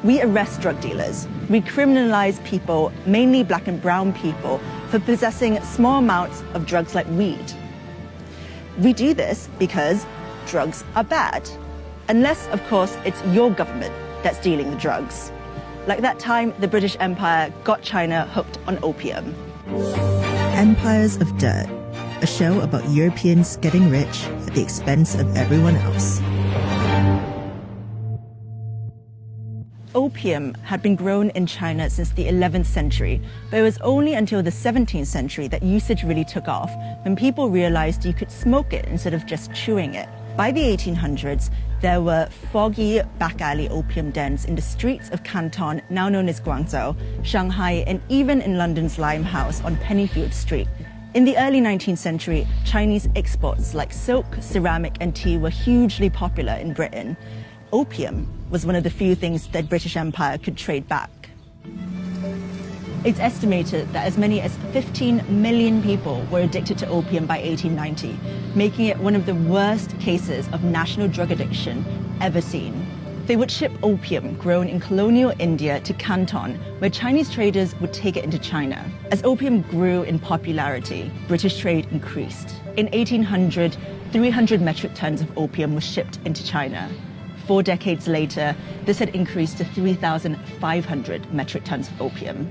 We arrest drug dealers. We criminalize people, mainly black and brown people, for possessing small amounts of drugs like weed. We do this because drugs are bad. Unless, of course, it's your government that's dealing the drugs. Like that time, the British Empire got China hooked on opium. Empires of Dirt, a show about Europeans getting rich at the expense of everyone else. Opium had been grown in China since the 11th century, but it was only until the 17th century that usage really took off, when people realized you could smoke it instead of just chewing it. By the 1800s, there were foggy back-alley opium dens in the streets of Canton, now known as Guangzhou, Shanghai, and even in London's Limehouse on Pennyfield Street. In the early 19th century, Chinese exports like silk, ceramic, and tea were hugely popular in Britain. Opium was one of the few things the British Empire could trade back. It's estimated that as many as 15 million people were addicted to opium by 1890, making it one of the worst cases of national drug addiction ever seen. They would ship opium grown in colonial India to Canton, where Chinese traders would take it into China. As opium grew in popularity, British trade increased. In 1800, 300 metric tons of opium was shipped into China. 4 decades later, this had increased to 3,500 metric tons of opium.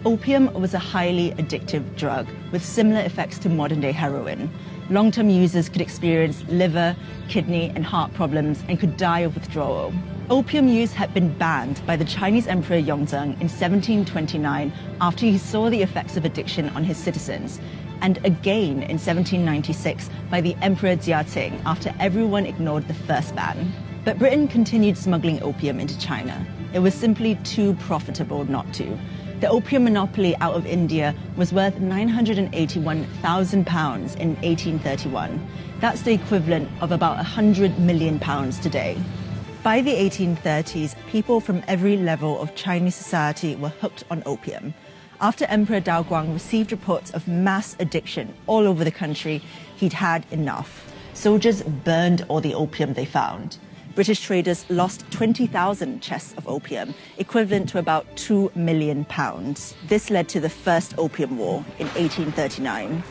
Opium was a highly addictive drug with similar effects to modern-day heroin. Long-term users could experience liver, kidney, and heart problems and could die of withdrawal. Opium use had been banned by the Chinese Emperor Yongzheng in 1729 after he saw the effects of addiction on his citizens, and again in 1796 by the Emperor Jiaqing after everyone ignored the first ban. But Britain continued smuggling opium into China. It was simply too profitable not to. The opium monopoly out of India was worth £981,000 in 1831. That's the equivalent of about £100 million today. By the 1830s, people from every level of Chinese society were hooked on opium. After Emperor Daoguang received reports of mass addiction all over the country, he'd had enough. Soldiers burned all the opium they found. British traders lost 20,000 chests of opium, equivalent to about £2 million. This led to the First Opium War in 1839.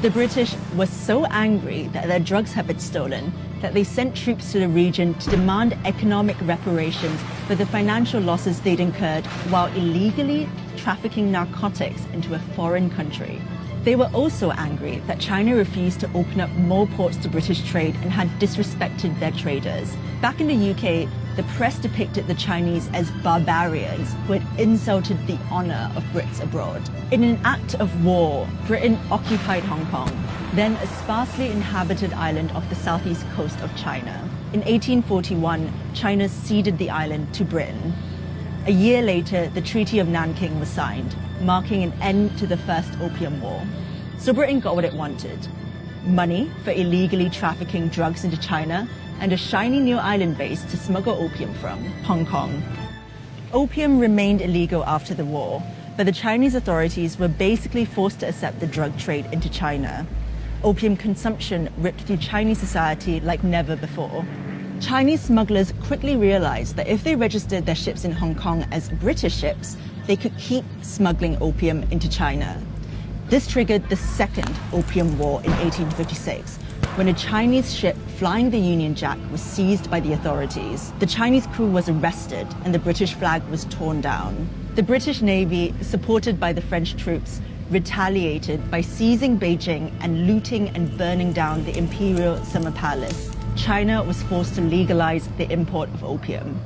The British were so angry that their drugs had been stolen that they sent troops to the region to demand economic reparations for the financial losses they'd incurred while illegally trafficking narcotics into a foreign country. They were also angry that China refused to open up more ports to British trade and had disrespected their traders. Back in the UK, the press depicted the Chinese as barbarians who had insulted the honor of Brits abroad. In an act of war, Britain occupied Hong Kong, then a sparsely inhabited island off the southeast coast of China. In 1841, China ceded the island to Britain. A year later, the Treaty of Nanking was signed, marking an end to the First Opium War. So Britain got what it wanted: money for illegally trafficking drugs into China and a shiny new island base to smuggle opium from, Hong Kong. Opium remained illegal after the war, but the Chinese authorities were basically forced to accept the drug trade into China. Opium consumption ripped through Chinese society like never before. Chinese smugglers quickly realized that if they registered their ships in Hong Kong as British ships, they could keep smuggling opium into China. This triggered the Second Opium War in 1856, when a Chinese ship flying the Union Jack was seized by the authorities. The Chinese crew was arrested and the British flag was torn down. The British Navy, supported by the French troops, retaliated by seizing Beijing and looting and burning down the Imperial Summer Palace. China was forced to legalize the import of opium.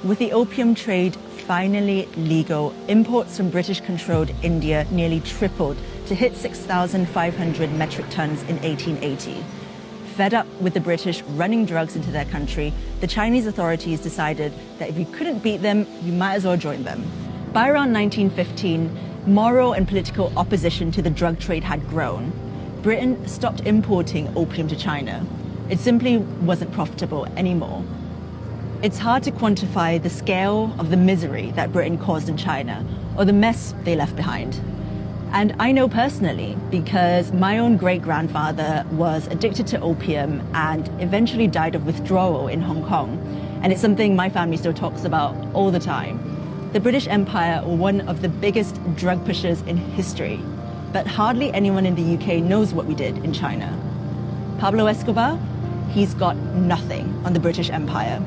With the opium trade finally legal, imports from British-controlled India nearly tripled to hit 6,500 metric tons in 1880. Fed up with the British running drugs into their country, the Chinese authorities decided that if you couldn't beat them, you might as well join them. By around 1915, moral and political opposition to the drug trade had grown. Britain stopped importing opium to China. It simply wasn't profitable anymore. It's hard to quantify the scale of the misery that Britain caused in China, or the mess they left behind. And I know personally because my own great-grandfather was addicted to opium and eventually died of withdrawal in Hong Kong. and it's something my family still talks about all the time. The British Empire were one of the biggest drug pushers in history, but hardly anyone in the UK knows what we did in China. Pablo Escobar, he's got nothing on the British Empire.